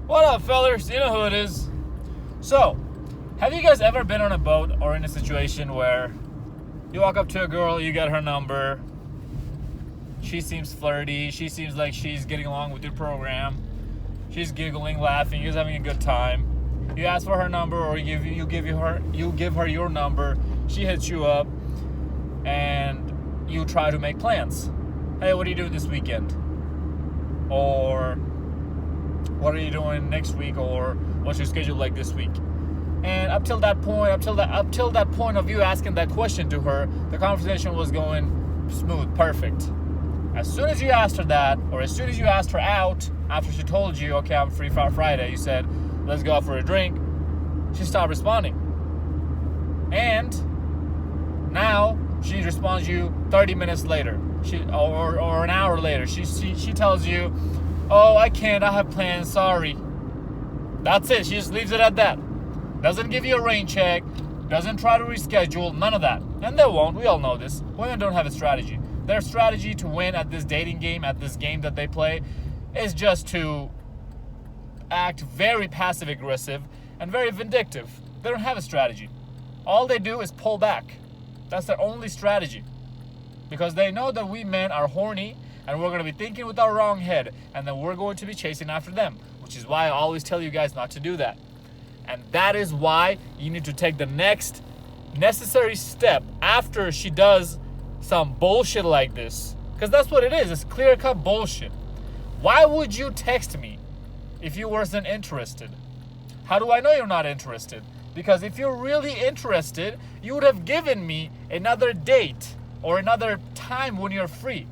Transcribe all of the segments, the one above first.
What up, fellas? You know who it is. So, have you guys ever been on a boat or in a situation where you walk up to a girl, you get her number, she seems flirty, she seems like she's getting along with your program, she's giggling, laughing, you're having a good time. You ask for her number, or you give her your number, she hits you up, and you try to make plans. Hey, what are you doing this weekend? Or what are you doing next week? Or what's your schedule like this week? And up till that point of you asking that question to her, the conversation was going smooth, perfect. As soon as you asked her that, or as soon as you asked her out, after she told you, okay, I'm free for Friday, you said, let's go out for a drink, she stopped responding. And now she responds you 30 minutes later, or an hour later. She tells you, oh, I can't, I have plans, sorry. That's it. She just leaves it at that. Doesn't give you a rain check, doesn't try to reschedule, none of that. And they won't. We all know this. Women don't have a strategy. Their strategy to win at this dating game, at this game that they play, is just to act very passive-aggressive and very vindictive. They don't have a strategy. All they do is pull back. That's their only strategy. Because they know that we men are horny, and we're going to be thinking with our wrong head, and then we're going to be chasing after them, which is why I always tell you guys not to do that. And that is why you need to take the next necessary step after she does some bullshit like this. Because that's what it is. It's clear-cut bullshit. Why would you text me if you wasn't interested? How do I know you're not interested? Because if you're really interested, you would have given me another date or another time when you're free.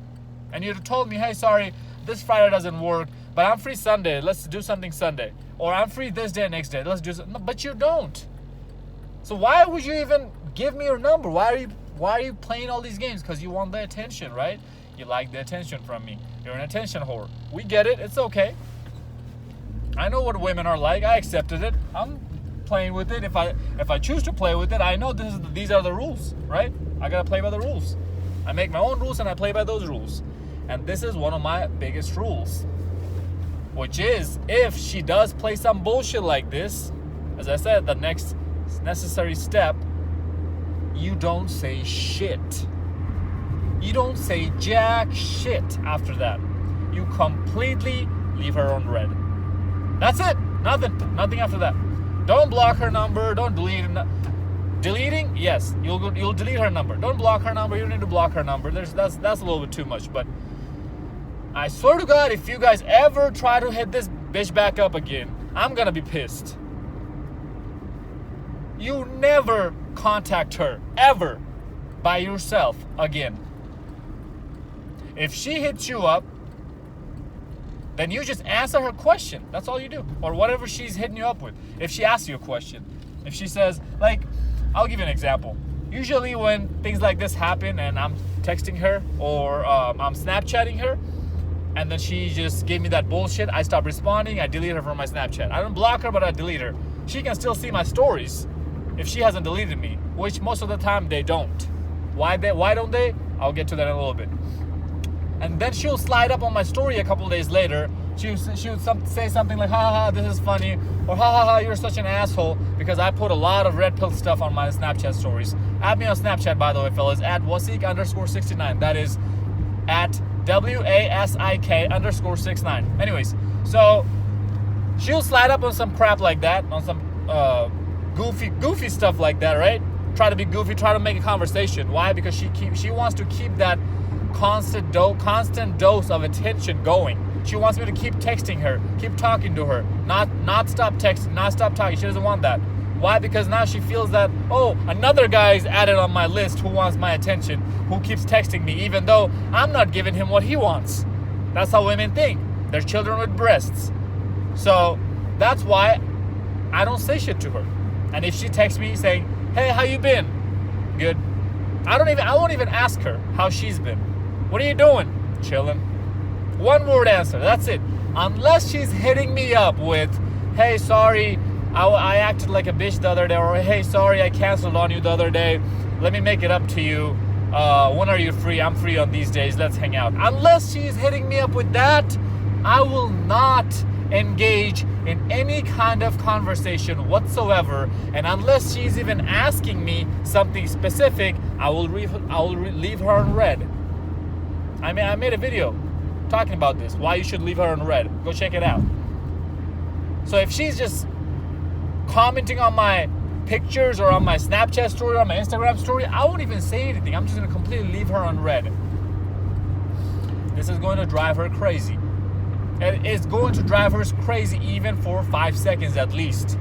And you'd have told me, hey, sorry, this Friday doesn't work, but I'm free Sunday. Let's do something Sunday. Or I'm free this day, next day. Let's do something. No, but you don't. So why would you even give me your number? Why are you playing all these games? Because you want the attention, right? You like the attention from me. You're an attention whore. We get it. It's okay. I know what women are like. I accepted it. I'm playing with it. If I choose to play with it, I know these are the rules, right? I gotta play by the rules. I make my own rules and I play by those rules. And this is one of my biggest rules, which is if she does play some bullshit like this, as I said, the next necessary step, you don't say shit. You don't say jack shit after that. You completely leave her on red. That's it. Nothing after that. Don't block her number. Don't delete her. Deleting? Yes. You'll delete her number. Don't block her number. You don't need to block her number. That's a little bit too much. But I swear to God, if you guys ever try to hit this bitch back up again, I'm gonna be pissed. You never contact her, ever, by yourself again. If she hits you up, then you just answer her question. That's all you do. Or whatever she's hitting you up with. If she asks you a question. If she says, like, I'll give you an example. Usually when things like this happen and I'm texting her or I'm Snapchatting her, and then she just gave me that bullshit, I stop responding, I delete her from my Snapchat. I don't block her, but I delete her. She can still see my stories if she hasn't deleted me, which most of the time they don't. Why don't they? I'll get to that in a little bit. And then she'll slide up on my story a couple days later. She would say something like, ha ha ha, this is funny, or ha ha ha, you're such an asshole, because I put a lot of red pill stuff on my Snapchat stories. Add me on Snapchat, by the way, fellas, at wasik_69. That is at WASIK_69. Anyways, so she'll slide up on some crap like that, on some goofy stuff like that, right? Try to be goofy, try to make a conversation. Why? Because she wants to keep that constant dose of attention going. She wants me to keep texting her, keep talking to her, not stop texting, not stop talking. She doesn't want that. Why? Because now she feels that, oh, another guy's added on my list who wants my attention, who keeps texting me, even though I'm not giving him what he wants. That's how women think. They're children with breasts. So that's why I don't say shit to her. And if she texts me saying, hey, how you been? Good. I won't even ask her how she's been. What are you doing? Chilling. One word answer. That's it. Unless she's hitting me up with, hey, sorry, I acted like a bitch the other day, or hey, sorry, I canceled on you the other day. Let me make it up to you. When are you free? I'm free on these days. Let's hang out. Unless she's hitting me up with that, I will not engage in any kind of conversation whatsoever, and unless she's even asking me something specific, I will leave her on red. I made a video talking about this, why you should leave her on red. Go check it out. So if she's just commenting on my pictures or on my Snapchat story or on my Instagram story, I won't even say anything. I'm just going to completely leave her on red. This is going to drive her crazy. And it's going to drive her crazy even for 5 seconds at least.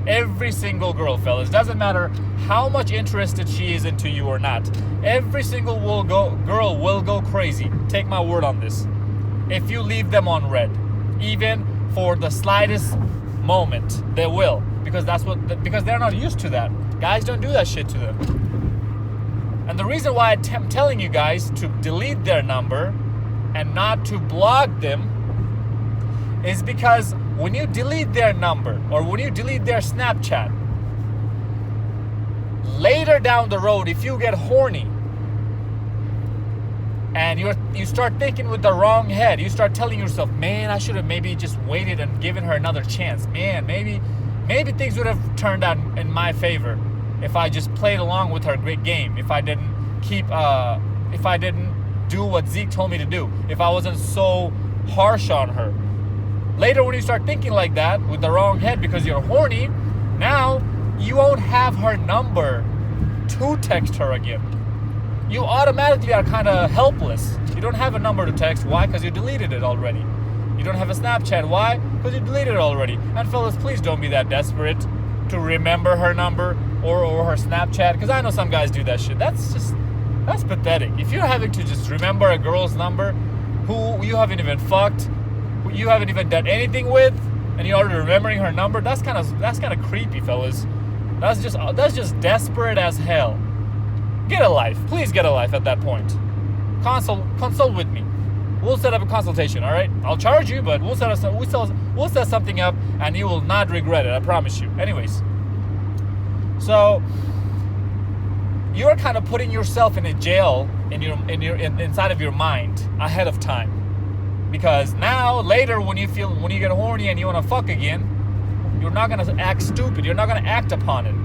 Every single girl, fellas, doesn't matter how much interested she is into you or not. Every single girl will go crazy. Take my word on this. If you leave them on red, even for the slightest moment, they will, because because they're not used to that. Guys don't do that shit to them. And the reason why I'm telling you guys to delete their number and not to block them is because when you delete their number or when you delete their Snapchat, later down the road, if you get horny and you start thinking with the wrong head, you start telling yourself, man, I should have maybe just waited and given her another chance. Man, maybe things would have turned out in my favor if I just played along with her great game, if I didn't do what Zeke told me to do, if I wasn't so harsh on her. Later, when you start thinking like that with the wrong head because you're horny, now you won't have her number to text her again. You automatically are kind of helpless. You don't have a number to text. Why? Because you deleted it already. You don't have a Snapchat. Why? Because you deleted it already. And fellas, please don't be that desperate to remember her number or her Snapchat, because I know some guys do that shit. That's pathetic. If you're having to just remember a girl's number who you haven't even fucked, who you haven't even done anything with, and you're already remembering her number, that's kind of creepy, fellas. That's just desperate as hell. Get a life. Please get a life at that point. Consult with me. We'll set up a consultation, all right? I'll charge you, but we'll set something up, and you will not regret it. I promise you. Anyways, so you're kind of putting yourself in a jail inside of your mind ahead of time, because now later when you get horny and you want to fuck again, you're not gonna act stupid. You're not gonna act upon it.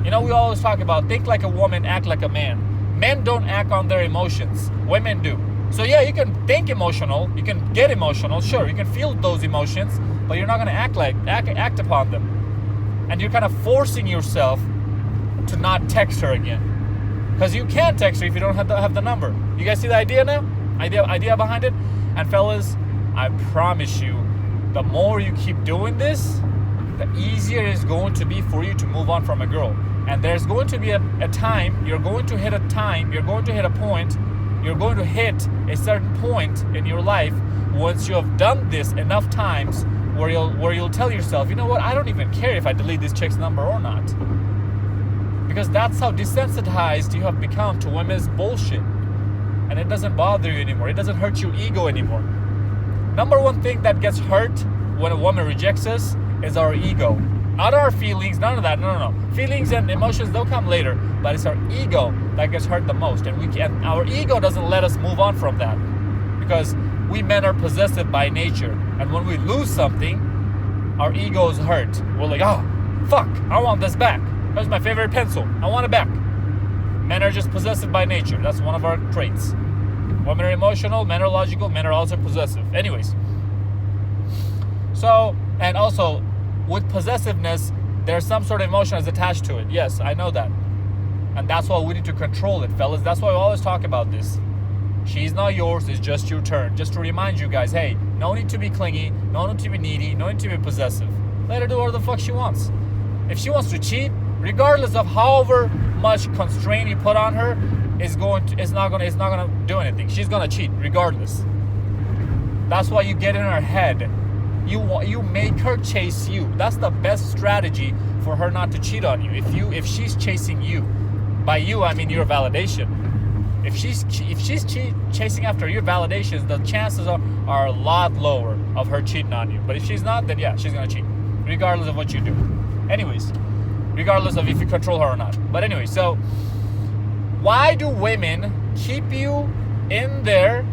You know, we always talk about think like a woman, act like a man. Men don't act on their emotions. Women do. So yeah, you can think emotional, you can get emotional, sure, you can feel those emotions, but you're not gonna act upon them. And you're kind of forcing yourself to not text her again, because you can't text her if you don't have the number. You guys see the idea now? Idea behind it? And fellas, I promise you, the more you keep doing this, the easier it is going to be for you to move on from a girl. And there's going to be a time, you're going to hit a point, you're going to hit a certain point in your life once you have done this enough times where you'll tell yourself, you know what, I don't even care if I delete this chick's number or not. Because that's how desensitized you have become to women's bullshit. And it doesn't bother you anymore. It doesn't hurt your ego anymore. Number one thing that gets hurt when a woman rejects us is our ego. Not our feelings, none of that, no. Feelings and emotions, they'll come later, but it's our ego that gets hurt the most. And our ego doesn't let us move on from that, because we men are possessive by nature. And when we lose something, our ego is hurt. We're like, oh, fuck, I want this back. That's my favorite pencil. I want it back. Men are just possessive by nature. That's one of our traits. Women are emotional, men are logical, men are also possessive. Anyways. So, and also, with possessiveness, there's some sort of emotion that's attached to it. Yes, I know that. And that's why we need to control it, fellas. That's why we always talk about this. She's not yours, it's just your turn. Just to remind you guys, hey, no need to be clingy, no need to be needy, no need to be possessive. Let her do whatever the fuck she wants. If she wants to cheat, regardless of however much constraint you put on her, it's not gonna do anything. She's gonna cheat regardless. That's why you get in her head. You make her chase you. That's the best strategy for her not to cheat on you. If she's chasing you, by you I mean your validation. If she's chasing after your validations, the chances are a lot lower of her cheating on you. But if she's not, then yeah, she's gonna cheat, regardless of what you do. Anyways, regardless of if you control her or not. But anyway, so why do women keep you in their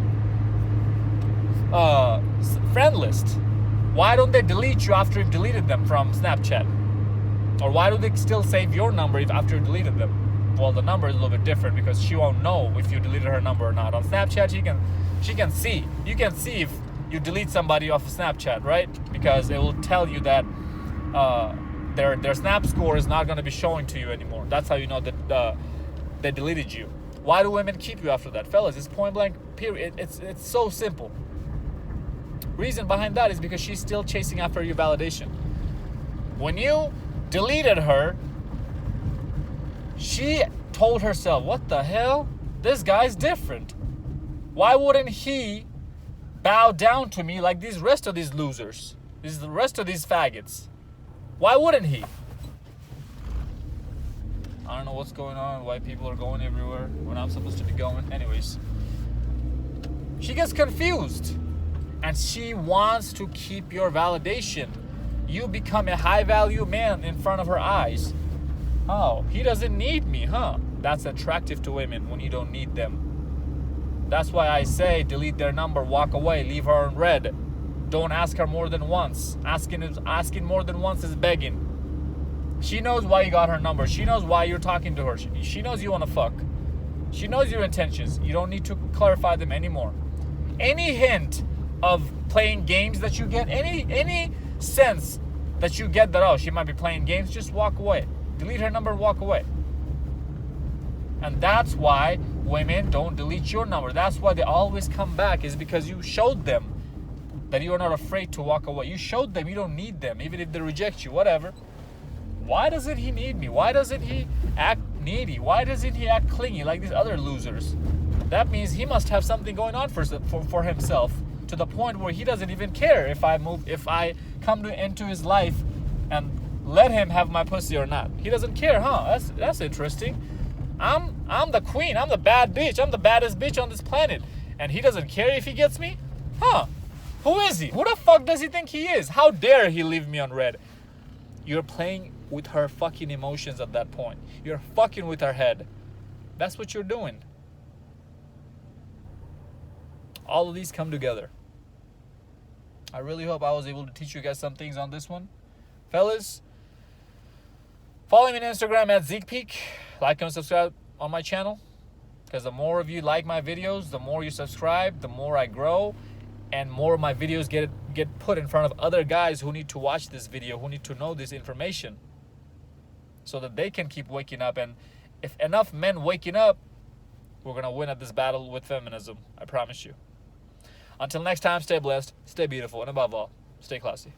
friend list? Why don't they delete you after you've deleted them from Snapchat? Or why do they still save your number after you deleted them? Well, the number is a little bit different because she won't know if you deleted her number or not. On Snapchat, she can see. You can see if you delete somebody off of Snapchat, right? Because it will tell you that their Snap score is not going to be showing to you anymore. That's how you know that they deleted you. Why do women keep you after that? Fellas, it's point blank, period. It's so simple. Reason behind that is because she's still chasing after your validation. When you deleted her, she told herself, what the hell? This guy's different. Why wouldn't he bow down to me like the rest of these losers? The rest of these faggots. Why wouldn't he? I don't know what's going on, why people are going everywhere when I'm supposed to be going. Anyways, she gets confused and she wants to keep your validation. You become a high value man in front of her eyes. Oh, he doesn't need me, huh? That's attractive to women when you don't need them. That's why I say delete their number, walk away, leave her in red. Don't ask her more than once. Asking more than once is begging. She knows why you got her number. She knows why you're talking to her. She knows you want to fuck. She knows your intentions. You don't need to clarify them anymore. Any hint of playing games that you get, any sense that you get that, oh, she might be playing games, just walk away. Delete her number and walk away. And that's why women don't delete your number. That's why they always come back, is because you showed them that you are not afraid to walk away. You showed them you don't need them, even if they reject you, whatever. Why doesn't he need me? Why doesn't he act needy? Why doesn't he act clingy like these other losers? That means he must have something going on for himself, to the point where he doesn't even care if I come into his life and let him have my pussy or not. He doesn't care, huh? That's interesting. I'm the queen. I'm the bad bitch. I'm the baddest bitch on this planet, and he doesn't care if he gets me? Huh? Who is he? Who the fuck does he think he is? How dare he leave me on red? You're playing with her fucking emotions at that point. You're fucking with her head. That's what you're doing. All of these come together. I really hope I was able to teach you guys some things on this one. Fellas, follow me on Instagram at Zeekpeak. Like and subscribe on my channel. Because the more of you like my videos, the more you subscribe, the more I grow. And more of my videos get put in front of other guys who need to watch this video, who need to know this information, so that they can keep waking up. And if enough men waking up, we're going to win at this battle with feminism. I promise you. Until next time, stay blessed, stay beautiful, and above all, stay classy.